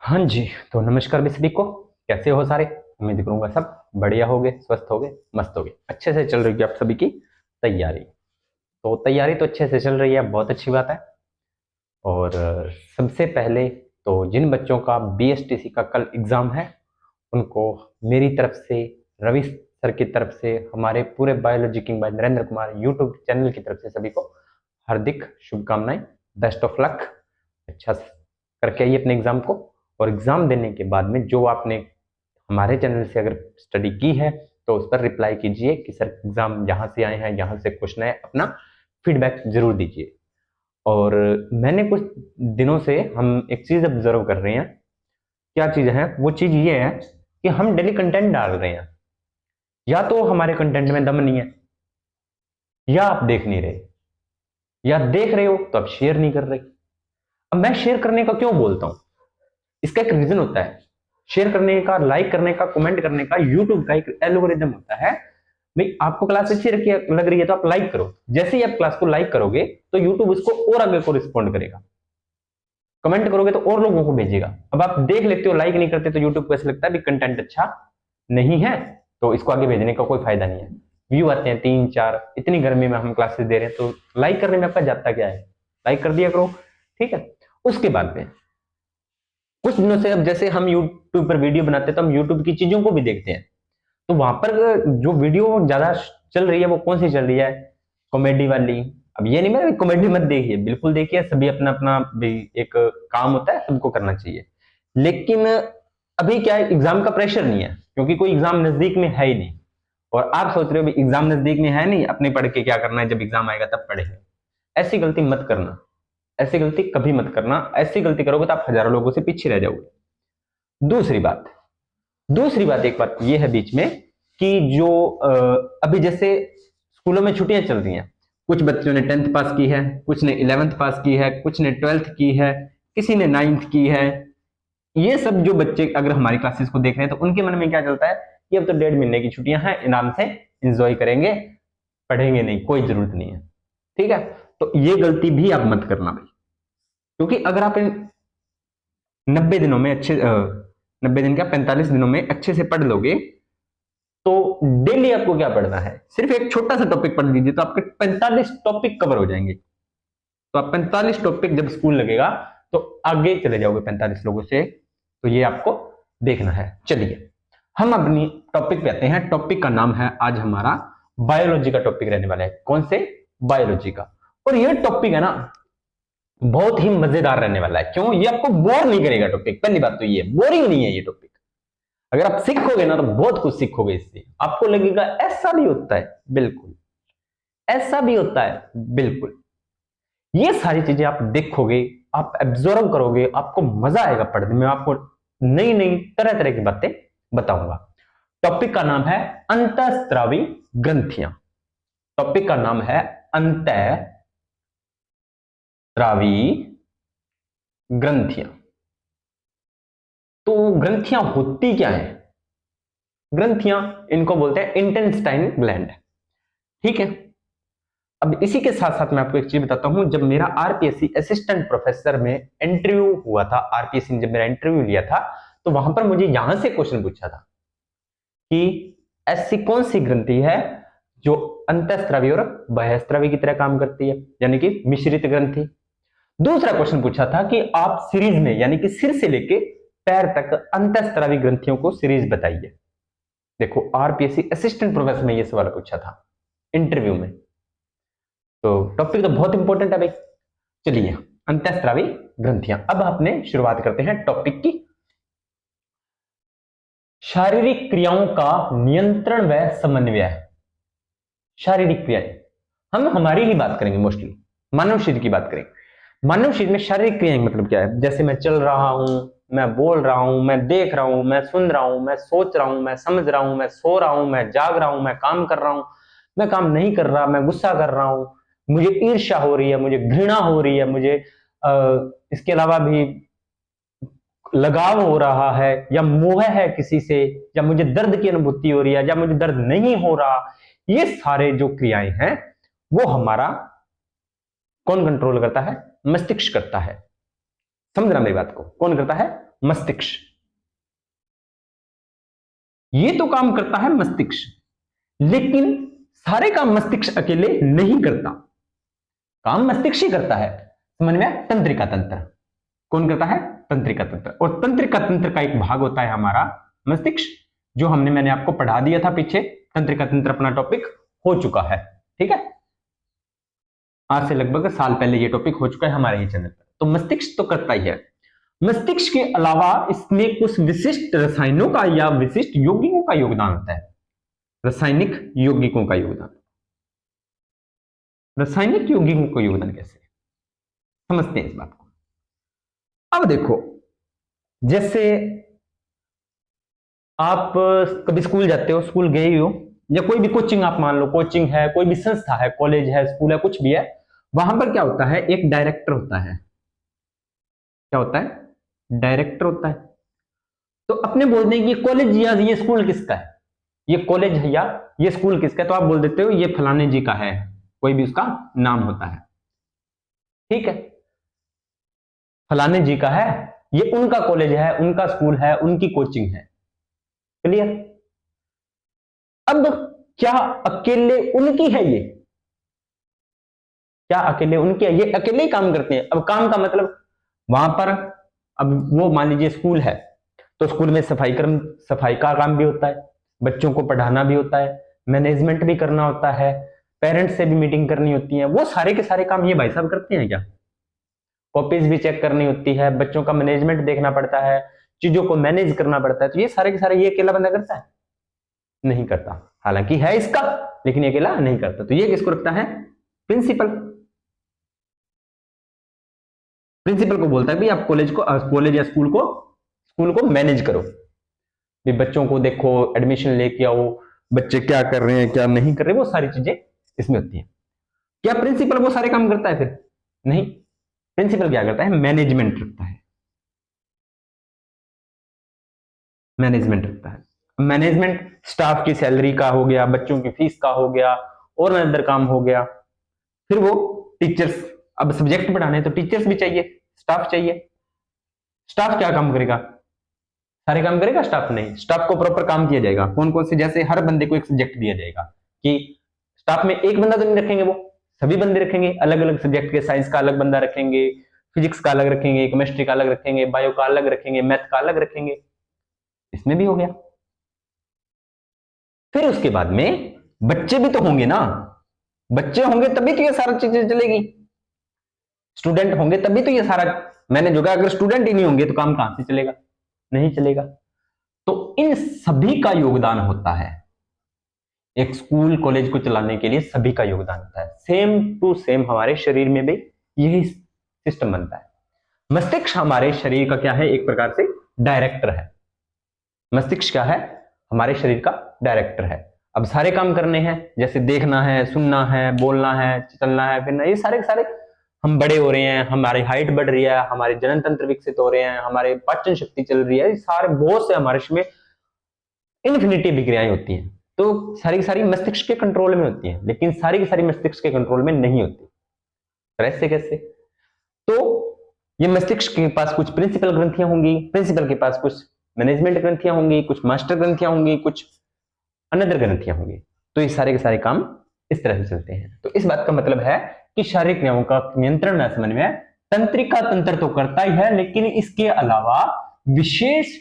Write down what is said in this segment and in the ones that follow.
हाँ जी, तो नमस्कार भी सभी को। कैसे हो सारे? उम्मीद करूंगा सब बढ़िया होगे, स्वस्थ होगे, मस्त होगे। अच्छे से चल रही है आप सभी की तैयारी। तो तैयारी तो अच्छे से चल रही है, बहुत अच्छी बात है। और सबसे पहले तो जिन बच्चों का बीएसटीसी का कल एग्जाम है, उनको मेरी तरफ से, रवि सर की तरफ से, हमारे पूरे biology king bye Narendra Kumar YouTube channel की तरफ से सभी को हार्दिक शुभकामनाएं। Best of luck. अच्छा करके आइए अपने एग्जाम को। और एग्जाम देने के बाद में जो आपने हमारे चैनल से अगर स्टडी की है, तो उस पर रिप्लाई कीजिए कि सर एग्जाम यहाँ से आए हैं, यहाँ से क्वेश्चन है, अपना फीडबैक जरूर दीजिए। और मैंने कुछ दिनों से हम एक चीज ऑब्जर्व कर रहे हैं। क्या चीज है? वो चीज ये है कि हम डेली कंटेंट डाल रहे हैं, या तो हमारे कंटेंट में दम नहीं है, या आप देख नहीं रहे, या देख रहे हो तो आप शेयर नहीं कर रहे। अब मैं शेयर करने का क्यों बोलता हूं? इसका एक रीजन होता है। शेयर करने का, लाइक करने का, कमेंट करने का यूट्यूब का एक एल्गोरिदम होता है। भाई आपको क्लास अच्छी लग रही है तो आप लाइक करो। जैसे ही आप क्लास को लाइक करोगे तो यूट्यूब उसको और आगे को रिस्पॉन्ड करेगा। कमेंट करोगे तो और लोगों को भेजेगा। अब आप देख लेते हो, लाइक नहीं करते, तो यूट्यूब को ऐसा लगता है भी कंटेंट अच्छा नहीं है, तो इसको आगे भेजने का कोई फायदा नहीं है। व्यू आते हैं 3 4, इतनी गर्मी में हम क्लासेस दे रहे हैं, तो लाइक करने में आपका जाता क्या है? लाइक कर दिया करो। ठीक है। उसके बाद में कुछ दिनों से, अब जैसे हम यूट्यूब पर वीडियो बनाते हैं तो हम यूट्यूब की चीजों को भी देखते हैं। तो वहां पर जो वीडियो ज्यादा चल रही है वो कौन सी चल रही है? कॉमेडी वाली। अब ये नहीं मैं कॉमेडी मत देखिए, बिल्कुल देखिए, सभी अपना अपना भी एक काम होता है, सबको करना चाहिए। लेकिन अभी क्या है, एग्जाम का प्रेशर नहीं है, क्योंकि कोई एग्जाम नजदीक में है ही नहीं। और आप सोच रहे हो एग्जाम नजदीक में है नहीं, अपने पढ़ के क्या करना है, जब एग्जाम आएगा तब पढ़ेंगे। ऐसी गलती मत करना। ऐसी गलती कभी मत करना। ऐसी गलती करोगे तो आप हजारों लोगों से पीछे रह जाओगे। दूसरी बात, एक बात ये है बीच में, कि जो अभी जैसे स्कूलों में छुट्टियां चल रही हैं, कुछ बच्चों ने 10th पास की है, कुछ ने 11th पास की है, कुछ ने 12th की है, किसी ने 9th की है। ये सब जो बच्चे अगर हमारी क्लासेस को देख रहे हैं तो उनके मन में क्या चलता है कि अब तो 1.5 महीने की छुट्टियां हैं, आराम से एंजॉय करेंगे, पढ़ेंगे नहीं, कोई जरूरत नहीं है। ठीक है। तो ये गलती भी आप मत करना भाई। क्योंकि अगर आप इन 90 दिनों में अच्छे 90 दिन क्या, 45 दिनों में अच्छे से पढ़ लोगे, तो डेली आपको क्या पढ़ना है? सिर्फ एक छोटा सा टॉपिक पढ़ लीजिए तो आपके 45 टॉपिक कवर हो जाएंगे। तो आप 45 टॉपिक जब स्कूल लगेगा तो आगे चले जाओगे 45 लोगों से। तो ये आपको देखना है। चलिए हम अपनी टॉपिक पे आते हैं। टॉपिक का नाम है आज हमारा बायोलॉजी का टॉपिक रहने वाला है। कौन से? बायोलॉजी का। और ये टॉपिक है ना, बहुत ही मजेदार रहने वाला है। क्यों? ये आपको बोर नहीं करेगा टॉपिक। पहली बात तो ये बोरिंग नहीं है ये टॉपिक। अगर आप सीखोगे ना तो बहुत कुछ सीखोगे इससे। आपको लगेगा ऐसा भी होता है, बिल्कुल ऐसा भी होता है, बिल्कुल। ये सारी चीजें आप देखोगे, आप एब्जॉर्व करोगे, आपको मजा आएगा पढ़ने में। आपको नई नई तरह तरह की बातें बताऊंगा। टॉपिक का नाम है अंतःस्रावी ग्रंथियां। टॉपिक का नाम है अंतःस्रावी ग्रंथियां। तो ग्रंथियां होती क्या है? ग्रंथियां, इनको बोलते हैं इंटेस्टाइन ग्लैंड। ठीक है। अब इसी के साथ साथ मैं आपको एक चीज बताता हूं। जब मेरा आरपीएससी असिस्टेंट प्रोफेसर में इंटरव्यू हुआ था, आरपीएससी ने जब मेरा इंटरव्यू लिया था, तो वहां पर मुझे यहां से क्वेश्चन पूछा था कि ऐसी कौन सी ग्रंथि है जो अंतःस्रावी और बहिःस्रावी की तरह काम करती है, यानी कि मिश्रित ग्रंथि। दूसरा क्वेश्चन पूछा था कि आप सीरीज में, यानी कि सिर से लेके पैर तक अंतःस्रावी ग्रंथियों को सीरीज बताइए। देखो, आरपीएससी असिस्टेंट प्रोफेसर में ये सवाल पूछा था इंटरव्यू में। तो टॉपिक तो बहुत इंपॉर्टेंट है भाई। चलिए, अंतःस्रावी ग्रंथियां। अब आपने शुरुआत करते हैं टॉपिक की। शारीरिक क्रियाओं का नियंत्रण व समन्वय। शारीरिक क्रियाएं, हम हमारी ही बात करेंगे, मोस्टली मानव शरीर की बात करेंगे। मानव शरीर में शारीरिक क्रियाएं मतलब क्या है? जैसे मैं चल रहा हूं, मैं बोल रहा हूं, मैं देख रहा हूं, मैं सुन रहा हूं, मैं सोच रहा हूं, मैं समझ रहा हूं, मैं सो रहा हूं, मैं जाग रहा हूं, मैं काम कर रहा हूं, मैं काम नहीं कर रहा, मैं गुस्सा कर रहा हूं, मुझे ईर्ष्या हो रही है, मुझे घृणा हो रही है, मुझे इसके अलावा भी लगाव हो रहा है, या मोह है किसी से, या मुझे दर्द की अनुभूति हो रही है, या मुझे दर्द नहीं हो रहा। ये सारे जो क्रियाएं हैं वो हमारा कौन कंट्रोल करता है? मस्तिष्क करता है। समझना मेरी बात को। कौन करता है? मस्तिष्क। ये तो काम करता है मस्तिष्क, लेकिन सारे काम मस्तिष्क अकेले नहीं करता। काम मस्तिष्क ही करता है। समझ में आया? तंत्रिका तंत्र कौन करता है? तंत्रिका तंत्र। और तंत्रिका तंत्र का एक भाग होता है हमारा मस्तिष्क, जो मैंने आपको पढ़ा दिया था पीछे। तंत्रिका तंत्र अपना टॉपिक हो चुका है, ठीक है। आज से लगभग साल पहले ये टॉपिक हो चुका है हमारे ही चैनल पर। तो मस्तिष्क तो करता ही है। मस्तिष्क के अलावा इसमें कुछ विशिष्ट रसायनों का या विशिष्ट यौगिकों का योगदान होता है। रासायनिक यौगिकों का योगदान। रासायनिक यौगिकों का योगदान कैसे समझते हैं इस बात को। अब देखो, जैसे आप कभी स्कूल जाते हो, स्कूल गए ही हो, या कोई भी कोचिंग आप मान लो, कोचिंग है, कोई भी संस्था है, कॉलेज है, स्कूल है, कुछ भी है, वहां पर क्या होता है? एक डायरेक्टर होता है। क्या होता है? डायरेक्टर होता है। तो अपने बोल दें कि ये कॉलेज या ये स्कूल किसका है, ये कॉलेज है या ये स्कूल किसका है, तो आप बोल देते हो ये फलाने जी का है, कोई भी उसका नाम होता है, ठीक है। फलाने जी का है, ये उनका कॉलेज है, उनका स्कूल है, उनकी कोचिंग है। क्लियर? अब क्या अकेले उनकी है ये? क्या अकेले उनकी है? ये अकेले ही काम करते हैं। अब काम का मतलब वहां पर, अब वो मान लीजिए स्कूल है, तो स्कूल में सफाई का काम भी होता है, बच्चों को पढ़ाना भी होता है, मैनेजमेंट भी करना होता है, पेरेंट्स से भी मीटिंग करनी होती है। वो सारे के सारे काम ये भाई साहब करते हैं क्या? कॉपीज भी चेक करनी होती है, बच्चों का मैनेजमेंट देखना पड़ता है, चीजों को मैनेज करना पड़ता है। तो ये सारे के सारे ये अकेला बंदा करता है? नहीं करता। हालांकि है इसका, लेकिन ये अकेला नहीं करता। तो ये किसको रखता है? प्रिंसिपल। प्रिंसिपल को बोलता है भी आप कॉलेज या स्कूल को मैनेज करो, भी बच्चों को देखो, एडमिशन लेके आओ, बच्चे क्या कर रहे हैं क्या नहीं कर रहे, वो सारी चीजें इसमें होती हैं। क्या प्रिंसिपल वो सारे काम करता है? फिर नहीं। प्रिंसिपल क्या करता है? मैनेजमेंट रखता है। मैनेजमेंट रखता है। मैनेजमेंट स्टाफ की सैलरी का हो गया, बच्चों की फीस का हो गया, और अदर काम हो गया। फिर वो टीचर्स, अब सब्जेक्ट पढ़ाने तो टीचर्स भी चाहिए, स्टाफ चाहिए। स्टाफ क्या काम करेगा? सारे काम करेगा स्टाफ? नहीं। स्टाफ को प्रॉपर काम दिया जाएगा। कौन कौन से? जैसे हर बंदे को एक सब्जेक्ट दिया जाएगा कि स्टाफ में एक बंदा तो नहीं रखेंगे, वो सभी बंदे रखेंगे अलग अलग सब्जेक्ट के। साइंस का अलग बंदा रखेंगे, फिजिक्स का अलग रखेंगे, केमिस्ट्री का अलग रखेंगे, बायो का अलग रखेंगे, मैथ का अलग रखेंगे। इसमें भी हो गया। फिर उसके बाद में बच्चे भी तो होंगे ना। बच्चे होंगे तभी तो ये सारा चीजें चलेगी। स्टूडेंट होंगे तभी तो ये सारा मैनेज होगा। अगर स्टूडेंट ही नहीं होंगे तो काम कहां से चलेगा? नहीं चलेगा। तो इन सभी का योगदान होता है। एक स्कूल कॉलेज को चलाने के लिए सभी का योगदान होता है। सेम टू सेम हमारे शरीर में भी यही सिस्टम बनता है। मस्तिष्क हमारे शरीर का क्या है? एक प्रकार से डायरेक्टर है। मस्तिष्क क्या है? हमारे शरीर का डायरेक्टर है। अब सारे काम करने हैं, जैसे देखना है, सुनना है, बोलना है, चलना है, फिरना, ये सारे के सारे। हम बड़े हो रहे हैं, हमारी हाइट बढ़ रही है, हमारे जनन तंत्र विकसित हो रहे हैं, हमारे पाचन शक्ति चल रही है, सारे बहुत से हमारे में इन्फिनिटी विक्रियाएं होती हैं। तो सारी की सारी मस्तिष्क के कंट्रोल में होती हैं, लेकिन सारी की सारी मस्तिष्क के कंट्रोल में नहीं होती। कैसे कैसे? तो ये मस्तिष्क के पास कुछ प्रिंसिपल ग्रंथियां होंगी, प्रिंसिपल के पास कुछ मैनेजमेंट ग्रंथियां होंगी, कुछ मास्टर ग्रंथियां होंगी, कुछ अनदर ग्रंथियां होंगी। तो ये सारे के सारे काम इस तरह से चलते हैं। तो इस बात का मतलब है कि शारीरिक क्रियाओं का नियंत्रण या समन्वय तंत्रिका तंत्र तो करता ही है, लेकिन इसके अलावा विशेष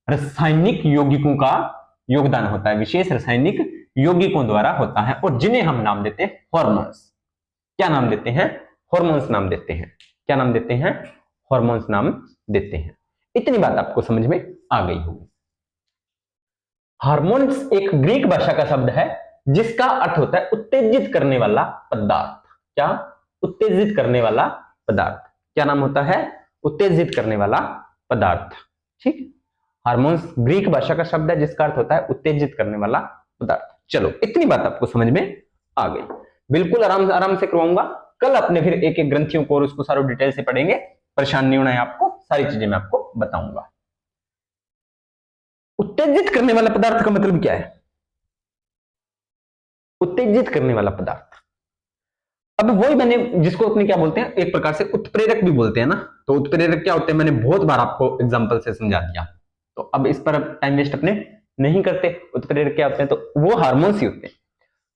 रासायनिक यौगिकों का योगदान होता है। विशेष रासायनिक यौगिकों द्वारा होता है, और जिन्हें हम नाम देते हैं हॉर्मोन्स। क्या नाम देते हैं? हॉर्मोन्स नाम देते हैं। क्या नाम देते हैं? हॉर्मोन्स नाम देते हैं। इतनी बात आपको समझ में आ गई होगी। हार्मोन्स एक ग्रीक भाषा का शब्द है, जिसका अर्थ होता है उत्तेजित करने वाला पदार्थ। क्या? उत्तेजित करने वाला पदार्थ। क्या नाम होता है? उत्तेजित करने वाला पदार्थ। ठीक। हार्मोन्स ग्रीक भाषा का शब्द है, जिसका अर्थ होता है उत्तेजित करने वाला पदार्थ। चलो, इतनी बात आपको समझ में आ गई। बिल्कुल आराम आराम से करवाऊंगा। कल अपने फिर एक एक ग्रंथियों को और उसको सारा डिटेल से पढ़ेंगे। परेशान नहीं होना है आपको, सारी चीजें मैं आपको बताऊंगा। उत्तेजित करने वाला पदार्थ का मतलब क्या है? उत्तेजित करने वाला पदार्थ, अब वही मैंने, जिसको अपने क्या बोलते हैं, एक प्रकार से उत्प्रेरक भी बोलते हैं ना। तो उत्प्रेरक क्या होते हैं, मैंने बहुत बार आपको एग्जांपल से समझा दिया, तो अब इस पर टाइम वेस्ट अपने नहीं करते। उत्प्रेरक क्या होते हैं, तो वो हार्मोन्स ही होते हैं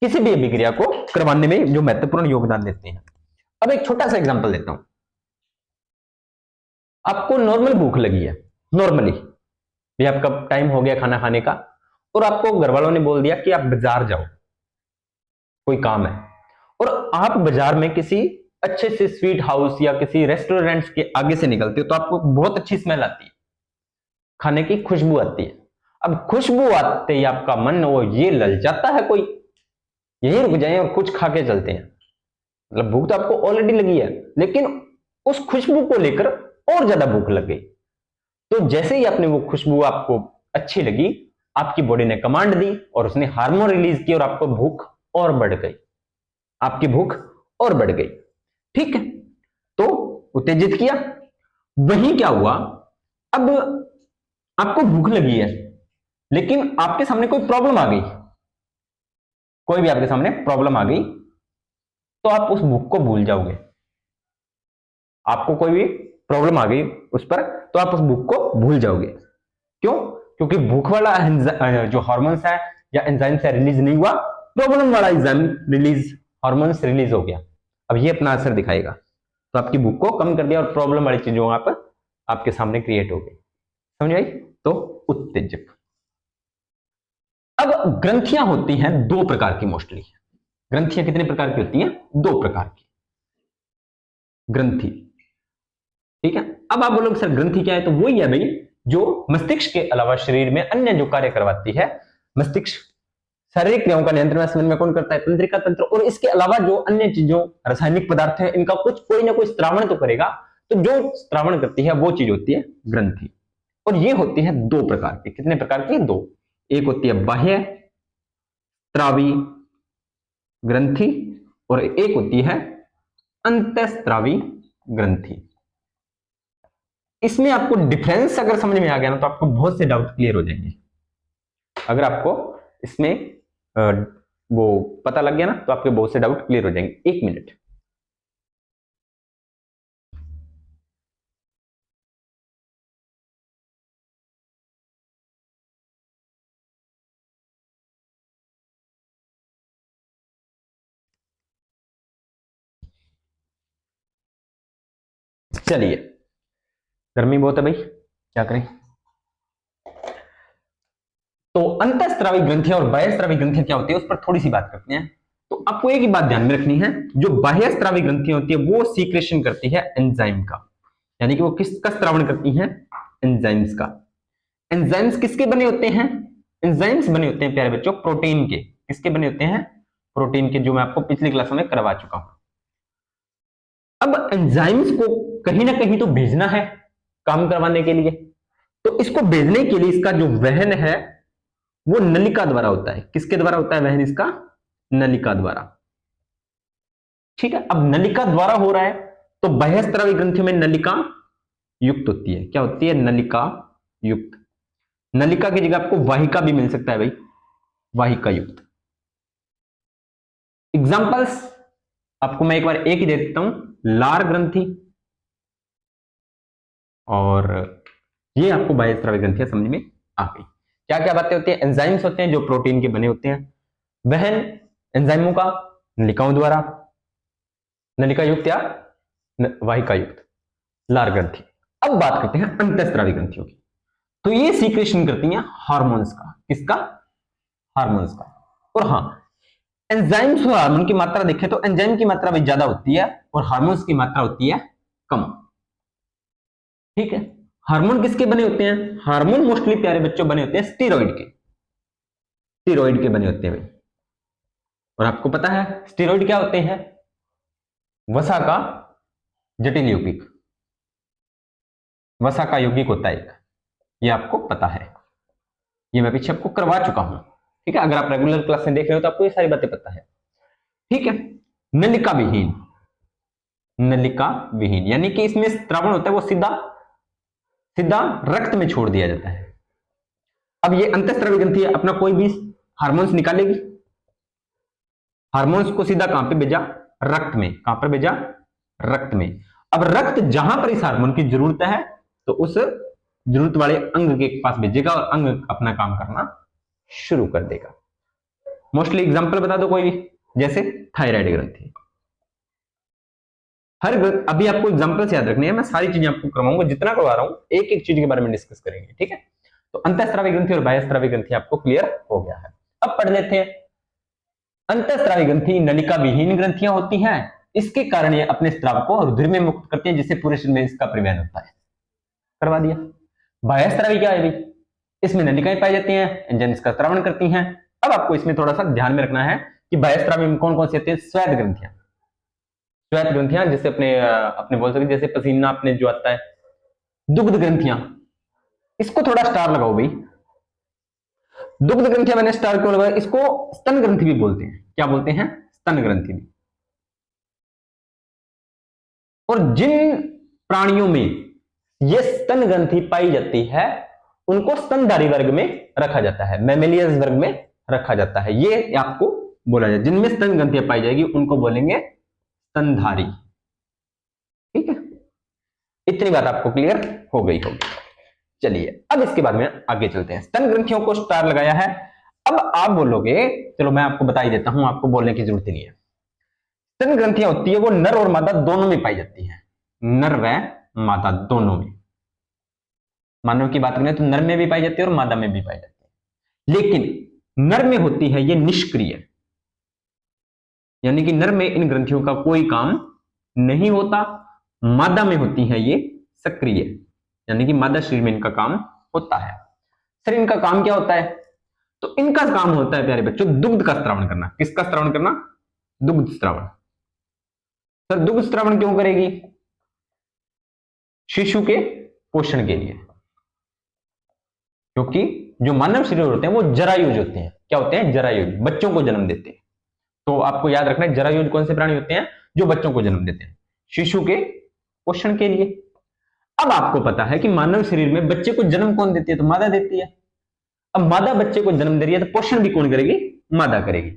किसी भी अभिक्रिया को करवाने में जो महत्वपूर्ण योगदान देते हैं। अब एक छोटा सा एग्जांपल देता हूं। आपको नॉर्मल भूख लगी है, नॉर्मली भी आपका टाइम हो गया खाना खाने का, और आपको घर वालों ने बोल दिया कि आप बाजार जाओ, कोई काम है, और आप बाजार में किसी अच्छे से स्वीट हाउस या किसी रेस्टोरेंट्स के आगे से निकलते हो, तो आपको बहुत अच्छी स्मेल आती है, खाने की खुशबू आती है। अब खुशबू आते ही आपका मन वो ये ललचाता है, कोई यहीं रुक जाए और कुछ खा के चलते हैं। मतलब भूख तो आपको ऑलरेडी लगी है, लेकिन उस खुशबू को लेकर और ज्यादा भूख लग गई। तो जैसे ही आपने वो खुशबू आपको अच्छी लगी, आपकी बॉडी ने कमांड दी और उसने हार्मोन रिलीज किया और आपको भूख और बढ़ गई, आपकी भूख और बढ़ गई। ठीक है, तो उत्तेजित किया, वही क्या हुआ, अब आपको भूख लगी है, लेकिन आपके सामने कोई प्रॉब्लम आ गई, कोई भी आपके सामने प्रॉब्लम आ गई, तो आप उस भूख को भूल जाओगे। आपको कोई भी प्रॉब्लम आ गई उस पर, तो आप उस भूख को भूल जाओगे। क्यों? क्योंकि भूख वाला जो हार्मोन्स है या एंजाइम्स है रिलीज नहीं हुआ, प्रॉब्लम वाला एंजाइम रिलीज, हार्मोन्स रिलीज हो गया। अब ये अपना असर दिखाएगा, तो आपकी भूख को कम कर दिया और प्रॉब्लम वाली चीजों आप आपके सामने क्रिएट हो गई। समझ आई? तो उत्तेजक। अब ग्रंथियां होती हैं दो प्रकार की मोस्टली। ग्रंथियां कितने प्रकार की होती हैं? दो प्रकार की ग्रंथि। ठीक है, अब आप बोलोगे सर ग्रंथि क्या है, तो वही है भाई जो मस्तिष्क के अलावा शरीर में अन्य जो कार्य करवाती है। मस्तिष्क शारीरिक क्रियाओं का नियंत्रण समझ में कौन करता है? तंत्रिका तंत्र। और इसके अलावा जो अन्य चीजों रासायनिक पदार्थ है, इनका कुछ कोई ना कोई स्त्रावण तो करेगा, तो जो स्त्रावण करती है वो चीज होती है ग्रंथि। और ये होती है दो प्रकार की। कितने प्रकार की? दो। एक होती है बाह्य स्त्रावी ग्रंथि और एक होती है अंतःस्त्रावी ग्रंथि। इसमें आपको डिफरेंस अगर समझ में आ गया ना, तो आपको बहुत से डाउट क्लियर हो जाएंगे। अगर आपको इसमें वो पता लग गया ना, तो आपके बहुत से डाउट क्लियर हो जाएंगे। एक मिनट। चलिए, गर्मी बहुत है भाई, क्या करें। तो अंतःस्रावी ग्रंथियां और बाह्यस्रावी ग्रंथियां क्या होती है, उस पर थोड़ी सी बात करते हैं। तो आपको एक ही बात ध्यान में रखनी है, जो बाह्यस्रावी ग्रंथियां होती है वो सीक्रेशन करती है एंजाइम का, यानी कि वो किसका स्त्रावण करती हैं? एंजाइम्स का। एंजाइम्स किसके बने होते हैं? एंजाइम्स बने होते हैं प्यारे बच्चों प्रोटीन के। किसके बने होते हैं? प्रोटीन के, जो मैं आपको पिछली क्लास में करवा चुका हूं। अब एंजाइम्स को कहीं ना कहीं तो भेजना है काम करवाने के लिए, तो इसको भेजने के लिए इसका जो वहन है वो नलिका द्वारा होता है। किसके द्वारा होता है वहन इसका? नलिका द्वारा। ठीक है, अब नलिका द्वारा हो रहा है, तो बाह्यस्रावी ग्रंथि में नलिका युक्त होती है। क्या होती है? नलिका युक्त। नलिका की जगह आपको वाहिका भी मिल सकता है भाई, वाहिका युक्त। एग्जांपल्स आपको मैं एक बार एक ही दे देता हूं, लार ग्रंथि, और ये आपको बाह्यस्रावी ग्रंथियां समझ में आ गई। क्या क्या बातें होती हैं? एंजाइम्स होते हैं जो प्रोटीन के बने होते हैं, वहन एंजाइमों का नलिकाओं द्वारा, नलिका युक्त या वाहिका युक्त, लार ग्रंथि। अब बात करते हैं अंतःस्रावी ग्रंथियों की। तो ये सीक्रेशन करती हैं हार्मोन्स का। किसका? हार्मोन्स का। और हाँ, एंजाइम्स और हार्मोन की मात्रा देखें तो एंजाइम की मात्रा भी ज्यादा होती है और हार्मोन्स की मात्रा होती है कम। ठीक है, हार्मोन किसके बने होते हैं? हार्मोन मोस्टली प्यारे बच्चों बने होते हैं स्टेरॉइड के। स्टेरॉइड के बने होते हैं भाई। और आपको पता है स्टेरॉइड क्या होते हैं? वसा का जटिल यौगिक। वसा का यौगिक होता है एक, ये आपको पता है, ये मैं पीछे आपको करवा चुका हूं। ठीक है, अगर आप रेगुलर क्लास में देख रहे हो तो आपको ये सारी बातें पता है। ठीक है, नलिका विहीन। नलिका विहीन यानी कि इसमें स्त्रावण होता है वो सीधा सीधा रक्त में छोड़ दिया जाता है। अब ये अंतःस्रावी ग्रंथि अपना कोई भी हार्मोन्स निकालेगी, हार्मोन्स को सीधा कहां पे भेजा? रक्त में। कहां पर भेजा? रक्त में। अब रक्त जहां पर इस हार्मोन की जरूरत है तो उस जरूरत वाले अंग के पास भेजेगा और अंग अपना काम करना शुरू कर देगा। मोस्टली एग्जांपल बता दो कोई भी, जैसे थायराइड ग्रंथि। हर अभी आपको एग्जांपल से याद रखनी है, मैं सारी चीजें आपको करवाऊंगा, जितना करवा रहा हूं एक एक चीज के बारे में डिस्कस करेंगे, ठीक है। तो अंतःस्रावी ग्रंथि और बाह्यस्रावी ग्रंथि आपको क्लियर हो गया है। अब पढ़ लेते हैं। अंतःस्रावी ग्रंथि नलिका विहीन ग्रंथियां होती हैं, इसके कारण ये अपने स्राव को रुधिर में मुक्त करती हैं, जिससे पूरे शरीर में इसका परिवहन होता है। करवा दिया। बाह्यस्रावी क्या है भाई? इसमें नलिकाएं पाई जाती हैं, एंजाइम इसका स्रावण करती हैं। अब आपको इसमें थोड़ा सा ध्यान में रखना है कि बाह्यस्रावी में कौन कौन सी होती है? श्वेत ग्रंथियां। श्वेत ग्रंथियां जैसे अपने अपने बोल सकते जैसे पसीना अपने जो आता है। दुग्ध ग्रंथियां, इसको थोड़ा स्टार लगाओ भाई। दुग्ध ग्रंथियां मैंने स्टार क्यों लगाया? इसको स्तन ग्रंथि भी बोलते हैं। क्या बोलते हैं? स्तन ग्रंथि भी। और जिन प्राणियों में यह स्तन ग्रंथि पाई जाती है उनको स्तनधारी वर्ग में रखा जाता है, मैमेलियस वर्ग में रखा जाता है। ये आपको बोला जाए, जिनमें स्तन ग्रंथियां पाई जाएगी उनको बोलेंगे स्तनधारी। ठीक है, इतनी बात आपको क्लियर हो गई होगी। चलिए अब इसके बाद में आगे चलते हैं। स्तन ग्रंथियों को स्टार लगाया है। अब आप बोलोगे, चलो मैं आपको बता ही देता हूं, आपको बोलने की जरूरत ही नहीं है। स्तन ग्रंथियां होती है वो नर और मादा दोनों में पाई जाती है, नर व मादा दोनों में। मानव की बात करें तो नर में भी पाई जाती है और मादा में भी पाई जाती है, लेकिन नर में होती है ये निष्क्रिय, यानी कि नर में इन ग्रंथियों का कोई काम नहीं होता। मादा में होती है ये सक्रिय, यानी कि मादा शरीर में इनका काम होता है। सर इनका काम क्या होता है? तो इनका काम होता है प्यारे बच्चों दुग्ध का स्रावण करना। किसका स्रावण करना? दुग्ध स्रावण। सर दुग्ध स्रावण क्यों करेगी? शिशु के पोषण के लिए, क्योंकि जो मानव शरीर होते हैं वो जरायुज होते हैं। क्या होते हैं? जरायुज, बच्चों को जन्म देते हैं। तो आपको याद रखना है जरायुज कौन से प्राणी होते हैं? जो बच्चों को जन्म देते हैं, शिशु के पोषण के लिए। अब आपको पता है कि मानव शरीर में बच्चे को जन्म कौन देती है? तो मादा देती है। अब मादा बच्चे को जन्म दे रही है तो पोषण भी कौन करेगी? मादा करेगी।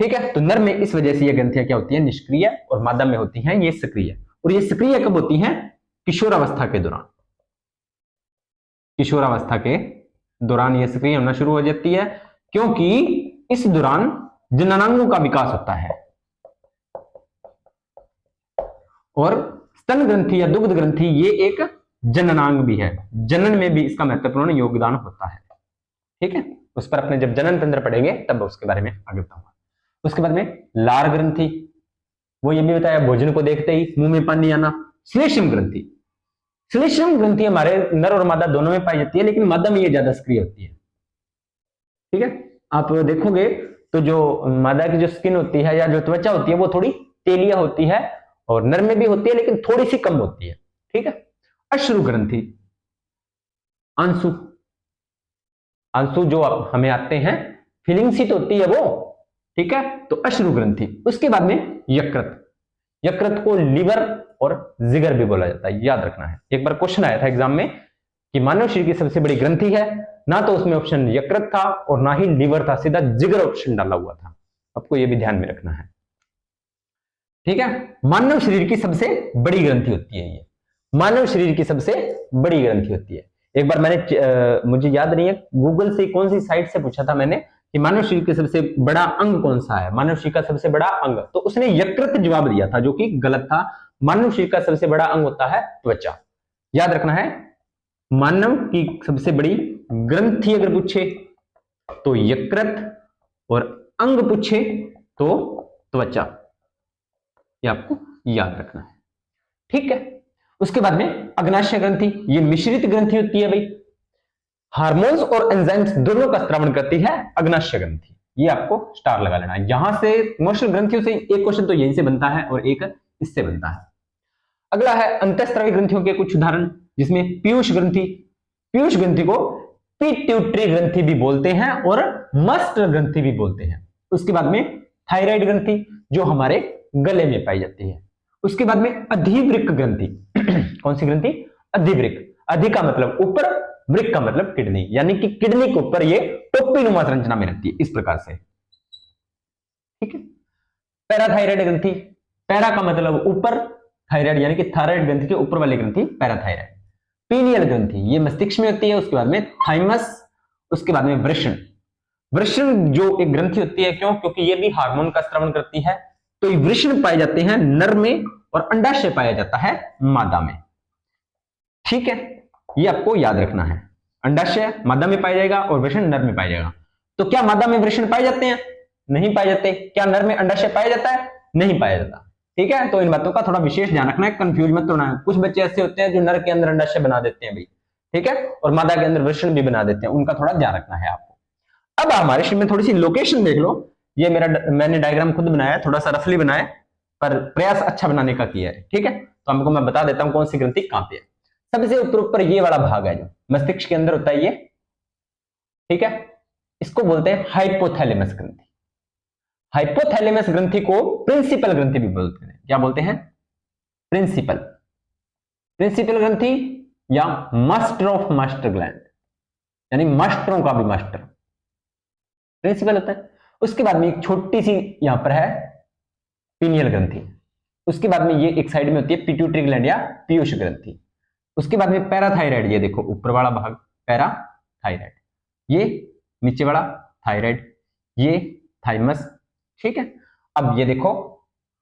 ठीक है, तो नर में इस वजह से ये ग्रंथियां क्या होती है? निष्क्रिय, और मादा में होती हैं ये सक्रिय। और ये सक्रिय कब होती हैं? किशोरावस्था के दौरान। किशोरावस्था के दौरान ये सक्रिय होना शुरू हो जाती है, क्योंकि इस दौरान जननांगों का विकास होता है। और स्तन ग्रंथि या दुग्ध ग्रंथि ये एक जननांग भी है, जनन में भी इसका महत्वपूर्ण योगदान होता है। ठीक है, उस पर अपने जब जनन तंत्र पढ़ेंगे तब उसके बारे में आगे बताऊंगा। उसके बाद में लार ग्रंथि, वो ये भी बताया भोजन को देखते ही मुंह में पानी आना। श्लेष्म ग्रंथि, श्लेष्म ग्रंथि हमारे नर और मादा दोनों में पाई जाती है, लेकिन मादा में ये ज्यादा सक्रिय होती है। ठीक है, आप देखोगे तो जो मादा की जो स्किन होती है या जो त्वचा होती है वो थोड़ी तेलिया होती है, और नर में भी होती है लेकिन थोड़ी सी कम होती है। ठीक है, अश्रु ग्रंथि, आंसू, आंसू जो हमें आते हैं फीलिंग सी तो होती है वो। ठीक है, तो अश्रु ग्रंथि। उसके बाद में यकृत, यकृत को लीवर और जिगर भी बोला जाता है, याद रखना है। एक बार क्वेश्चन आया था एग्जाम में कि मानव शरीर की सबसे बड़ी ग्रंथि है, ना तो उसमें ऑप्शन यकृत था और ना ही लीवर था, सीधा जिगर ऑप्शन डाला हुआ था। आपको यह भी ध्यान में रखना है। ठीक है, मानव शरीर की सबसे बड़ी ग्रंथि होती है ये, मानव शरीर की सबसे बड़ी ग्रंथि होती है। एक बार मैंने मुझे याद नहीं है गूगल से कौन सी साइट से पूछा था मैंने कि मानव शरीर का सबसे बड़ा अंग कौन सा है, मानव शरीर का सबसे बड़ा अंग, तो उसने यकृत जवाब दिया था, जो कि गलत था। मानव शरीर का सबसे बड़ा अंग होता है त्वचा। याद रखना है, मानव की सबसे बड़ी ग्रंथि अगर पूछे तो यकृत, और अंग पूछे तो त्वचा। ये आपको याद रखना है। ठीक है, उसके बाद में अग्नाशय ग्रंथि, ये मिश्रित ग्रंथि होती है भाई, हार्मोन्स और एंजाइम्स दोनों का स्रावण करती है अग्नाशय ग्रंथि। ये आपको स्टार लगा लेना है। यहां से मोस्ट ग्रंथियों से एक क्वेश्चन तो यहीं से बनता है और एक इससे बनता है। अगला है अंतःस्रावी ग्रंथियों के कुछ उदाहरण, जिसमें पीयूष ग्रंथि, पीयूष ग्रंथि को पिट्यूटरी ग्रंथि भी बोलते हैं और मस्ट ग्रंथि भी बोलते हैं। उसके बाद में थायराइड ग्रंथि जो हमारे गले में पाई जाती है। उसके बाद में अधिवृक्क ग्रंथि कौन सी ग्रंथि? अधिवृक्क। अधि का मतलब ऊपर, वृक्क का मतलब किडनी, यानी कि किडनी के ऊपर ये टोपी नुमा संरचना में रहती है इस प्रकार से। ठीक है, पैराथायराइड ग्रंथि, पैरा का मतलब ऊपर, थायराइड यानी कि थायराइड ग्रंथि के ऊपर वाली ग्रंथि पैराथायराइड। पीनियल ग्रंथि ये मस्तिष्क में होती है, उसके बाद में थाइमस, उसके बाद में वृषण। वृषण जो एक ग्रंथि होती है, क्यों? क्योंकि ये भी हार्मोन का स्रावन करती है। तो ये वृषण पाए जाते हैं नर में और अंडाशय पाया जाता है मादा में। ठीक है, ये आपको याद रखना है। अंडाशय मादा में पाया जाएगा और वृषण नर में पाया जाएगा। तो क्या मादा में वृषण पाए जाते हैं? नहीं पाए जाते। क्या नर में अंडाशय पाया जाता है? नहीं पाया जाता। ठीक है, तो इन बातों का थोड़ा विशेष ध्यान रखना है, कंफ्यूज मत होना है। कुछ बच्चे ऐसे होते हैं जो नर के अंदर अंडाशय बना देते हैं भाई, ठीक है, और मादा के अंदर वृषण भी बना देते हैं, उनका थोड़ा ध्यान रखना है आपको। अब हमारे शीट में थोड़ी सी लोकेशन देख लो। ये मैंने डायग्राम खुद बनाया है, थोड़ा सा रफली बनाया, पर प्रयास अच्छा बनाने का किया है। ठीक है, तो हमको मैं बता देता हूं कौन सी ग्रंथि कहां पे है। सबसे ऊपर ये वाला भाग है जो मस्तिष्क के अंदर होता है ये, ठीक है, इसको बोलते हैं हाइपोथैलेमस ग्रंथि। हाइपोथैलेमस ग्रंथि को प्रिंसिपल ग्रंथि भी बोलते हैं। क्या बोलते हैं? प्रिंसिपल। प्रिंसिपल ग्रंथि या मास्टर ऑफ मास्टर ग्लैंड, यानी मास्टरों का भी मास्टर प्रिंसिपल होता है। उसके बाद में एक छोटी सी यहां पर है पीनियल ग्रंथि। उसके बाद में ये एक साइड में होती है पिट्यूटरी ग्लैंड या पीयूष ग्रंथि। उसके बाद में पैराथायराइड, ये देखो ऊपर वाला भाग पैराथायराइड, ये नीचे वाला थायराइड, ये थाइमस। ठीक है, अब ये देखो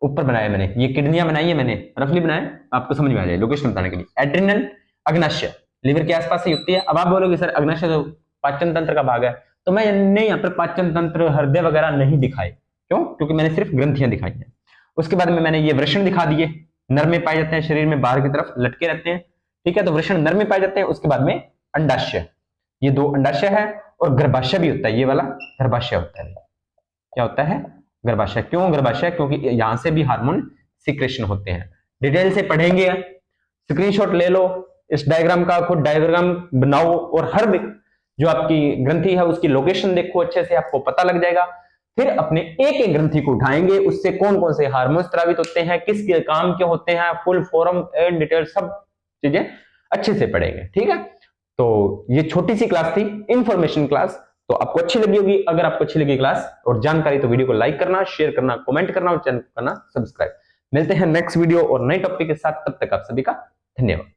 ऊपर बनाया मैंने, ये किडनियां बनाई है मैंने, रफली बनाया, आपको समझ में आ जाए लोकेशन बताने के लिए। एड्रिनल, अग्नाशय लीवर के आसपास ही होती है। अब आप बोलोगे सर अग्नाशय तो पाचन तंत्र का भाग है, तो मैंने यहाँ पर पाचन तंत्र, हृदय वगैरह नहीं दिखाए। क्यों? क्योंकि मैंने सिर्फ ग्रंथियां दिखाई हैं। उसके बाद में मैंने ये वृषण दिखा दिए, नर में पाए जाते हैं, शरीर में बाहर की तरफ लटके रहते हैं। ठीक है, तो वृषण नर में पाए जाते हैं। उसके बाद में अंडाशय, ये दो अंडाशय है, और गर्भाशय भी होता है, ये वाला गर्भाशय होता है। क्या होता है? गर्भाशय। क्यों गर्भाशय? क्योंकि यहां से भी हार्मोन सिक्रेशन होते हैं। डिटेल से पढ़ेंगे, स्क्रीनशॉट ले लो इस डायग्राम का, खुद डायग्राम बनाओ, और हर जो आपकी ग्रंथि है उसकी लोकेशन देखो अच्छे से, आपको पता लग जाएगा। फिर अपने एक एक ग्रंथि को उठाएंगे, उससे कौन कौन से हार्मोन स्रावित होते हैं, किस काम के होते हैं, फुल फॉर्म एंड डिटेल सब चीजें अच्छे से पढ़ेंगे। ठीक है, तो ये छोटी सी क्लास थी, इंफॉर्मेशन क्लास। तो आपको अच्छी लगी होगी। अगर आपको अच्छी लगी क्लास और जानकारी, तो वीडियो को लाइक करना, शेयर करना, कमेंट करना और चैनल को करना सब्सक्राइब। मिलते हैं नेक्स्ट वीडियो और नए टॉपिक के साथ, तब तक आप सभी का धन्यवाद।